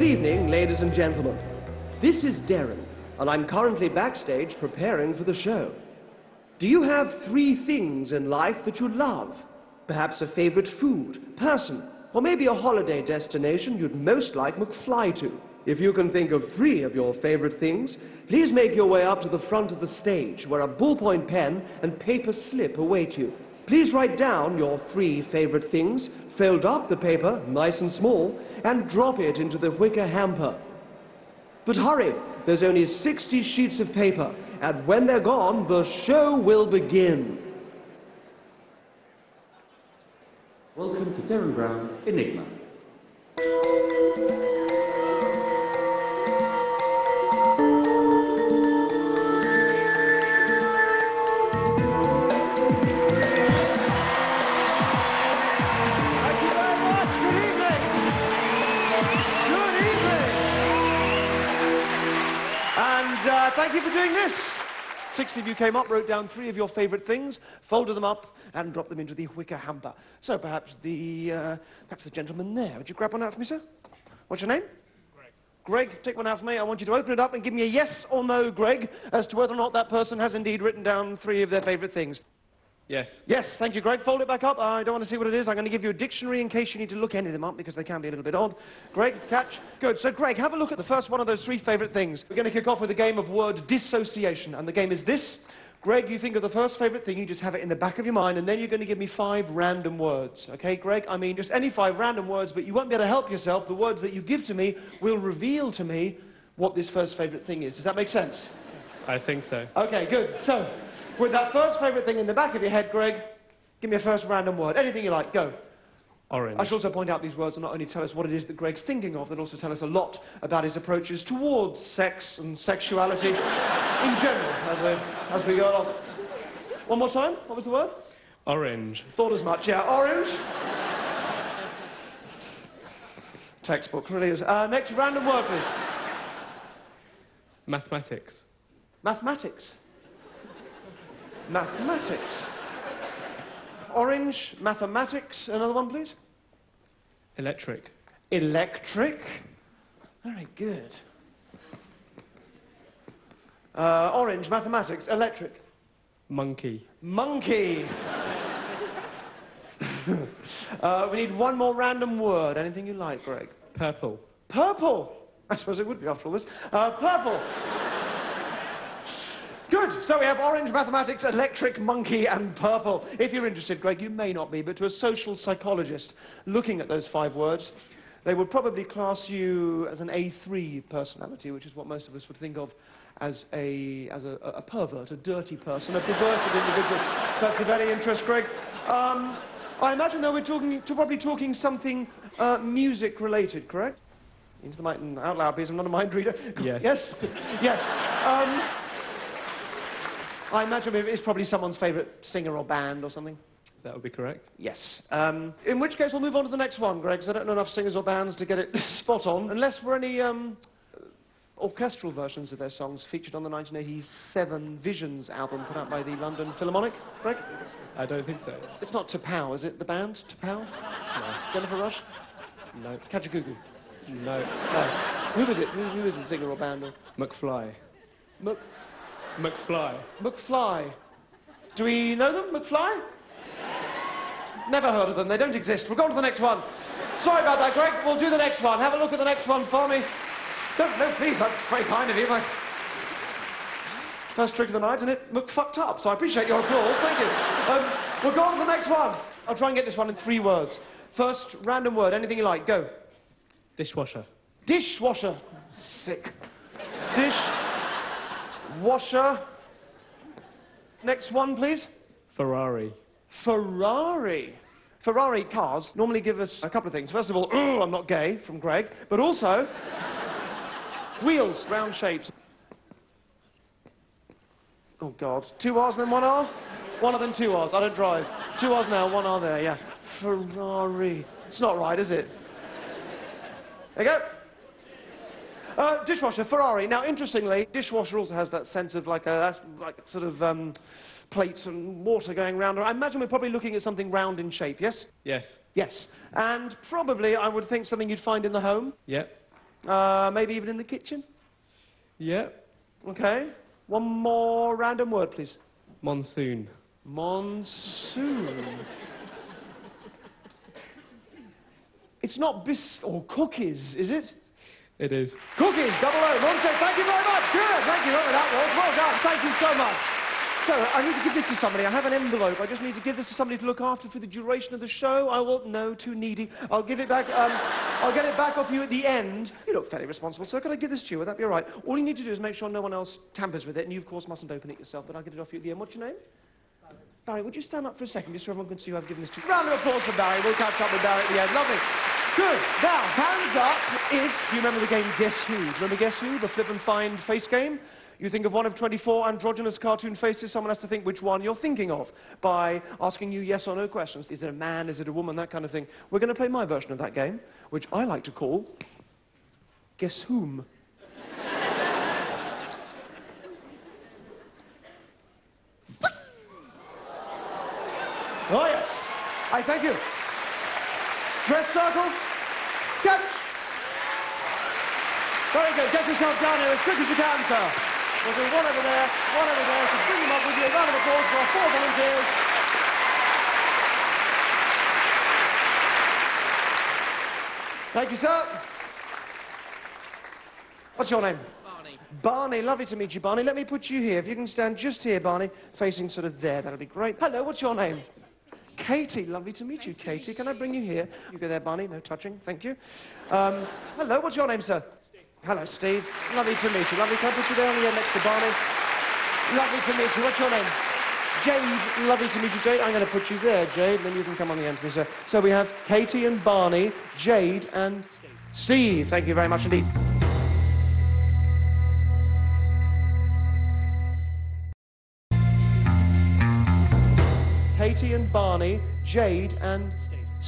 evening, ladies and gentlemen. This is Derren, and I'm currently backstage preparing for the show. Do you have 3 things in life that you love? Perhaps a favorite food, person, or maybe a holiday destination you'd most like McFly to. If you can think of 3 of your favorite things, please make your way up to the front of the stage, where a ballpoint pen and paper slip await you. Please write down your 3 favorite things, fold up the paper, nice and small, and drop it into the wicker hamper. But hurry, there's only 60 sheets of paper, and when they're gone, the show will begin. Welcome to Derren Brown, Enigma. Thank you for doing this. 60 of you came up, wrote down 3 of your favorite things, folded them up, and dropped them into the wicker hamper. So perhaps the gentleman there. Would you grab one out for me, sir? What's your name? Greg. Greg, take one out for me. I want you to open it up and give me a yes or no, Greg, as to whether or not that person has indeed written down 3 of their favorite things. Yes. Yes, thank you, Greg. Fold it back up. I don't want to see what it is. I'm going to give you a dictionary in case you need to look any of them up, because they can be a little bit odd. Greg, catch. Good. So, Greg, have a look at the first one of those 3 favourite things. We're going to kick off with a game of word dissociation, and the game is this. Greg, you think of the first favourite thing, you just have it in the back of your mind, and then you're going to give me 5 random words. Okay, Greg? I mean, just any 5 random words, but you won't be able to help yourself. The words that you give to me will reveal to me what this first favourite thing is. Does that make sense? I think so. Okay, good. So, with that first favourite thing in the back of your head, Greg, give me a first random word. Anything you like. Go. Orange. I should also point out these words will not only tell us what it is that Greg's thinking of, they'll also tell us a lot about his approaches towards sex and sexuality in general as we go along. One more time. What was the word? Orange. Thought as much, yeah. Orange. Textbook, really is. Next random word, please. Mathematics. Mathematics. Mathematics. Orange, mathematics. Another one, please. Electric. Electric. Very good. Orange, mathematics, electric. Monkey. Monkey. We need one more random word. Anything you like, Greg? Purple. Purple. I suppose it would be after all this. Purple. Good. So we have orange, mathematics, electric, monkey, and purple. If you're interested, Greg, you may not be, but to a social psychologist looking at those 5 words, they would probably class you as an A3 personality, which is what most of us would think of as a pervert, a dirty person, a perverted individual. That's of any interest, Greg. I imagine, though, we're probably talking something music-related, correct? Into the mic and out loud, please. I'm not a mind reader. Yes. Yes? Yes. I imagine it's probably someone's favourite singer or band or something. That would be correct. Yes. In which case, we'll move on to the next one, Greg, because I don't know enough singers or bands to get it spot on. Unless there are any orchestral versions of their songs featured on the 1987 Visions album put out by the London Philharmonic, Greg? I don't think so. It's not T'Pow, is it? The band? T'Pow? No. Jennifer Rush? No. Kajagoogoo? No. Who is it? Who is the singer or band? McFly. McFly. McFly. Do we know them, McFly? Never heard of them. They don't exist. We'll go on to the next one. Sorry about that, Greg. We'll do the next one. Have a look at the next one for me. No, please. That's very kind of you. First trick of the night, and it fucked up, so I appreciate your applause. Thank you. We'll go on to the next one. I'll try and get this one in 3 words. First, random word. Anything you like. Go. Dishwasher. Dishwasher. Sick. Washer. Next one, please. Ferrari. Ferrari. Ferrari cars normally give us a couple of things. First of all, I'm not gay, from Greg, but also wheels, round shapes. Oh, God. 2 R's and then 1 R? One of them 2 R's. I don't drive. 2 R's now, 1 R there, yeah. Ferrari. It's not right, is it? There you go. Dishwasher, Ferrari. Now, interestingly, dishwasher also has that sense of like sort of plates and water going round. I imagine we're probably looking at something round in shape, yes? Yes. Yes. And probably, I would think, something you'd find in the home? Yep. Maybe even in the kitchen? Yeah. Okay. One more random word, please. Monsoon. Monsoon. It's not or cookies, is it? It is. Cookies, double O, Monte, thank you very much. Good, thank you for that one. Well done, thank you so much. So, I need to give this to somebody. I have an envelope. I just need to give this to somebody to look after for the duration of the show. I will... No, too needy. I'll give it back... I'll get it back off you at the end. You look fairly responsible, sir. Can I give this to you? Would that be all right? All you need to do is make sure no one else tampers with it, and you, of course, mustn't open it yourself, but I'll get it off you at the end. What's your name? Barry, would you stand up for a second, just so everyone can see who I've given this to? Round of applause for Barry. We'll catch up with Barry at the end. Lovely. Good. Now, hands up if you remember the game Guess Who. Do you remember Guess Who, the flip and find face game? You think of one of 24 androgynous cartoon faces, someone has to think which one you're thinking of by asking you yes or no questions. Is it a man, is it a woman, that kind of thing. We're going to play my version of that game, which I like to call Guess Whom. Oh, yes. I thank you. Dress circle. Catch. Very good. Get yourself down here as quick as you can, sir. We'll do one over there, so bring them up with you. A round of applause for our 4 volunteers. Thank you, sir. What's your name? Barney. Barney, lovely to meet you, Barney. Let me put you here. If you can stand just here, Barney, facing sort of there, that'll be great. Hello, what's your name? Katie, lovely to meet you, Katie. Can I bring you here? You go there, Barney, no touching, thank you. Hello, what's your name, sir? Steve. Hello, Steve. Lovely to meet you. Lovely, can I put you there on the end next to Barney? Lovely to meet you. What's your name? Jade, lovely to meet you, Jade. I'm going to put you there, Jade, then you can come on the end to me, sir. So we have Katie and Barney, Jade and Steve. Thank you very much indeed. Katie and Barney, Jade and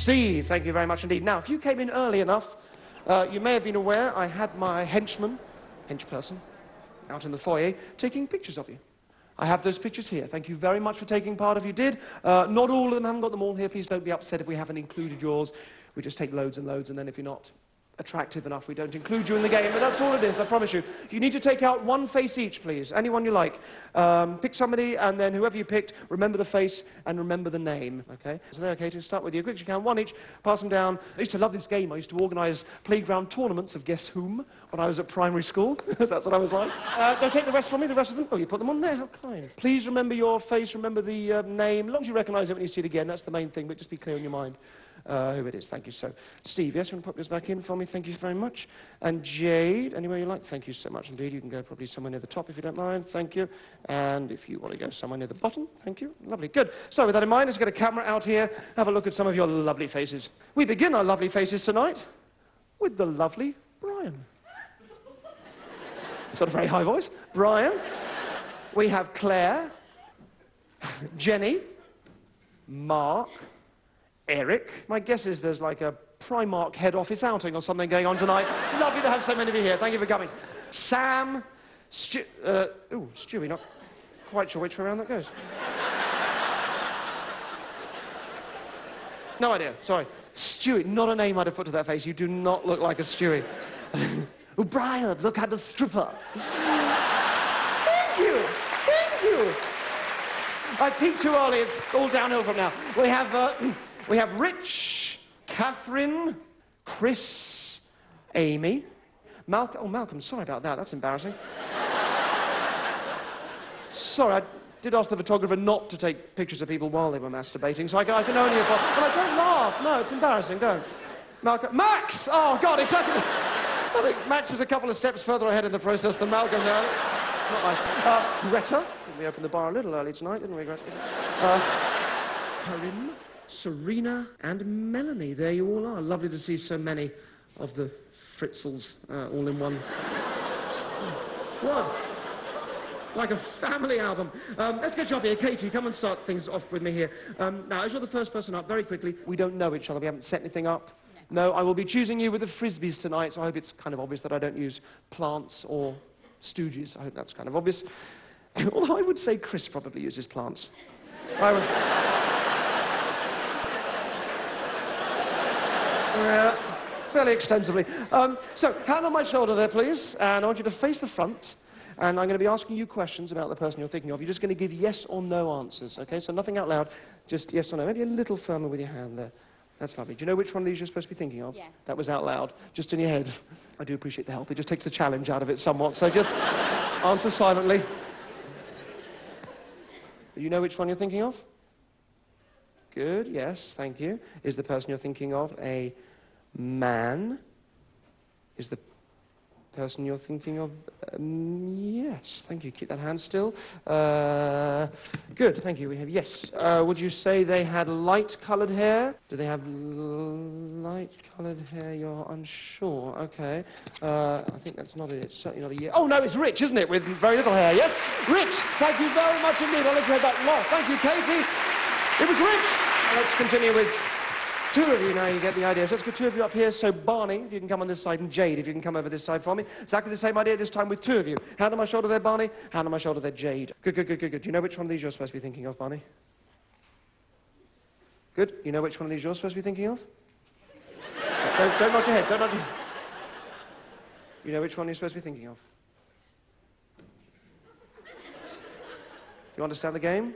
Steve. Thank you very much indeed. Now, if you came in early enough, you may have been aware I had my henchperson, out in the foyer, taking pictures of you. I have those pictures here. Thank you very much for taking part if you did. Not all of them, I haven't got them all here. Please don't be upset if we haven't included yours. We just take loads and loads, and then if you're not attractive enough, we don't include you in the game, but that's all it is, I promise you. You need to take out one face each, please. Anyone you like. Pick somebody, and then whoever you picked, remember the face and remember the name, okay? So there, Katie, start with you. Quick as you can, one each, pass them down. I used to love this game. I used to organise playground tournaments of Guess Whom when I was at primary school. That's what I was like. Don't take the rest from me, the rest of them. Oh, you put them on there, how kind. Please remember your face, remember the name. As long as you recognise it when you see it again, that's the main thing, but just be clear in your mind. Who it is. Thank you. So, Steve, yes, you want to put this back in for me? Thank you very much. And Jade, anywhere you like? Thank you so much indeed. You can go probably somewhere near the top if you don't mind. Thank you. And if you want to go somewhere near the bottom, thank you. Lovely. Good. So, with that in mind, let's get a camera out here. Have a look at some of your lovely faces. We begin our lovely faces tonight with the lovely Brian. It's got a very high voice. Brian. We have Claire, Jenny, Mark, Eric. My guess is there's like a Primark head office outing or something going on tonight. Lovely to have so many of you here. Thank you for coming. Sam, Stewie, not quite sure which way around that goes. No idea, sorry. Stewie, not a name I'd have put to that face. You do not look like a Stewie. Oh, Brian, look at the stripper. Thank you, thank you. I peaked too early, it's all downhill from now. We have Rich, Catherine, Chris, Amy, Malcolm. Oh, Malcolm, sorry about that. That's embarrassing. Sorry, I did ask the photographer not to take pictures of people while they were masturbating, so I can only apologize. But I don't laugh. No, it's embarrassing. Don't. Malcolm. Max! Oh, God, exactly. I think Max is a couple of steps further ahead in the process than Malcolm there. Not nice. Greta. We opened the bar a little early tonight, didn't we, Greta? Corinne, Serena, and Melanie. There you all are. Lovely to see so many of the Fritzels all in one. What? Like a family album. Let's get you up here. Katie, come and start things off with me here. Now, as you're the first person up, very quickly, we don't know each other. We haven't set anything up. No, I will be choosing you with the Frisbees tonight, so I hope it's kind of obvious that I don't use plants or stooges. I hope that's kind of obvious. Although I would say Chris probably uses plants. I would... fairly extensively. So, hand on my shoulder there, please, and I want you to face the front, and I'm going to be asking you questions about the person you're thinking of. You're just going to give yes or no answers, okay? So nothing out loud, just yes or no. Maybe a little firmer with your hand there. That's lovely. Do you know which one of these you're supposed to be thinking of? Yeah. That was out loud, just in your head. I do appreciate the help. It just takes the challenge out of it somewhat, so just answer silently. Do you know which one you're thinking of? Good, yes, thank you. Is the person you're thinking of a man? Is the person you're thinking of... yes, thank you. Keep that hand still. Good, thank you. We have yes. Would you say they had light-coloured hair? Do they have light-coloured hair? You're unsure. Okay. I think that's not it. It's certainly not a yes. Oh, no, it's Rich, isn't it? With very little hair, yes? Rich, thank you very much indeed. I'll let you have that. Well, thank you, Katie. It was Rich. Let's continue with two of you now. You get the idea. So let's get two of you up here. So Barney, if you can come on this side, and Jade, if you can come over this side for me. Exactly the same idea this time with two of you. Hand on my shoulder there, Barney. Hand on my shoulder there, Jade. Good, good, good, good, good. Do you know which one of these you're supposed to be thinking of, Barney? Good. You know which one of these you're supposed to be thinking of? Don't nod your head. Don't nod your head. You know which one you're supposed to be thinking of? You understand the game?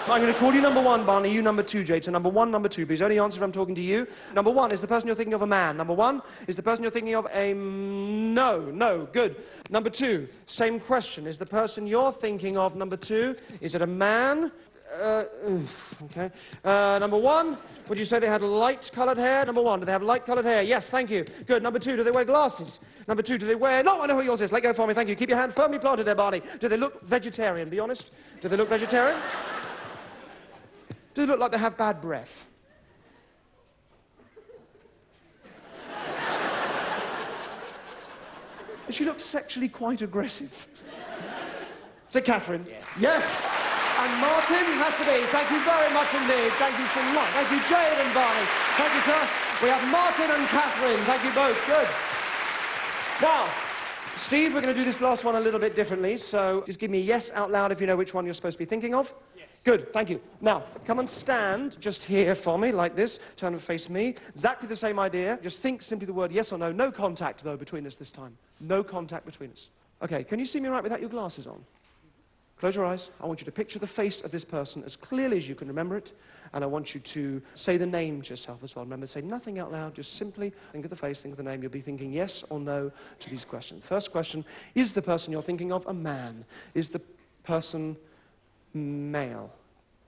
I'm going to call you number one, Barney, you number two, Jade. So number one, number two, please. Only answer if I'm talking to you. Number one, is the person you're thinking of a man? Number one, is the person you're thinking of a... no, good. Number two, same question. Is the person you're thinking of, number two, is it a man? Okay. Number one, would you say they had light-coloured hair? Number one, do they have light-coloured hair? Yes, thank you. Good. Number two, do they wear glasses? Number two, do they wear... No, I know who yours is. Let go for me, thank you. Keep your hand firmly planted there, Barney. Do they look vegetarian? Be honest. Do they look vegetarian? Do they look like they have bad breath? She looks sexually quite aggressive. Say Catherine. Yes. Yes. And Martin has to be. Thank you very much indeed. Thank you so much. Thank you, Jade and Barney. Thank you, sir. We have Martin and Catherine. Thank you both. Good. Now, Steve, we're going to do this last one a little bit differently, so just give me a yes out loud if you know which one you're supposed to be thinking of. Yes. Good, thank you. Now, come and stand just here for me, like this. Turn and face me. Exactly the same idea. Just think simply the word yes or no. No contact, though, between us this time. No contact between us. Okay, can you see me right without your glasses on? Close your eyes. I want you to picture the face of this person as clearly as you can remember it, and I want you to say the name to yourself as well. Remember, say nothing out loud, just simply think of the face, think of the name. You'll be thinking yes or no to these questions. First question, is the person you're thinking of a man? Is the person male?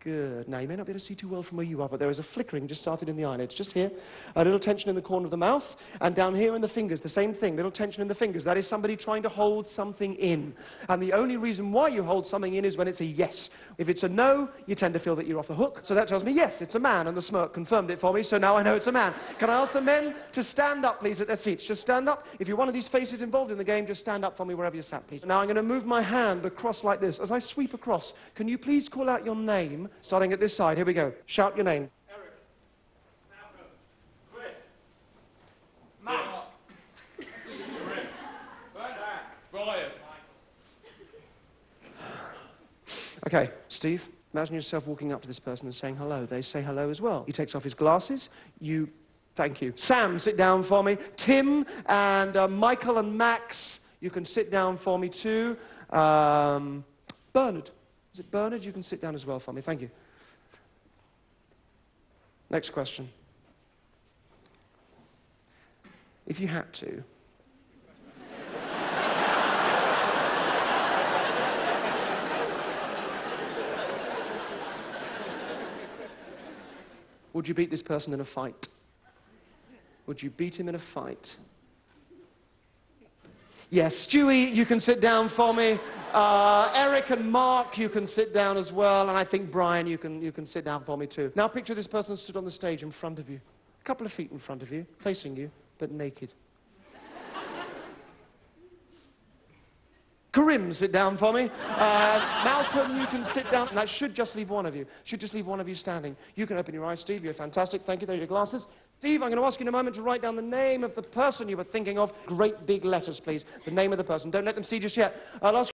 Good. Now, you may not be able to see too well from where you are, but there is a flickering just started in the eyelids. Just here. A little tension in the corner of the mouth. And down here in the fingers, the same thing. Little tension in the fingers. That is somebody trying to hold something in. And the only reason why you hold something in is when it's a yes. If it's a no, you tend to feel that you're off the hook. So that tells me, yes, it's a man. And the smirk confirmed it for me, so now I know it's a man. Can I ask the men to stand up, please, at their seats? Just stand up. If you're one of these faces involved in the game, just stand up for me wherever you're sat, please. Now, I'm going to move my hand across like this. As I sweep across, can you please call out your name, starting at this side? Here we go. Shout your name. Eric. Malcolm. Chris. Matt. Brian. Okay, Steve, imagine yourself walking up to this person and saying hello. They say hello as well. He takes off his glasses. Thank you. Sam, sit down for me. Tim and Michael and Max, you can sit down for me too. Bernard. Is it Bernard? You can sit down as well for me. Thank you. Next question. If you had to, would you beat this person in a fight? Would you beat him in a fight? Yes, Stewie, you can sit down for me. Eric and Mark, you can sit down as well. And I think Brian, you can sit down for me too. Now picture this person stood on the stage in front of you. A couple of feet in front of you, facing you, but naked. Karim, sit down for me. Malcolm, you can sit down. That should just leave one of you. Should just leave one of you standing. You can open your eyes, Steve. You're fantastic. Thank you. There are your glasses. Steve, I'm going to ask you in a moment to write down the name of the person you were thinking of. Great big letters, please. The name of the person. Don't let them see just yet. I'll ask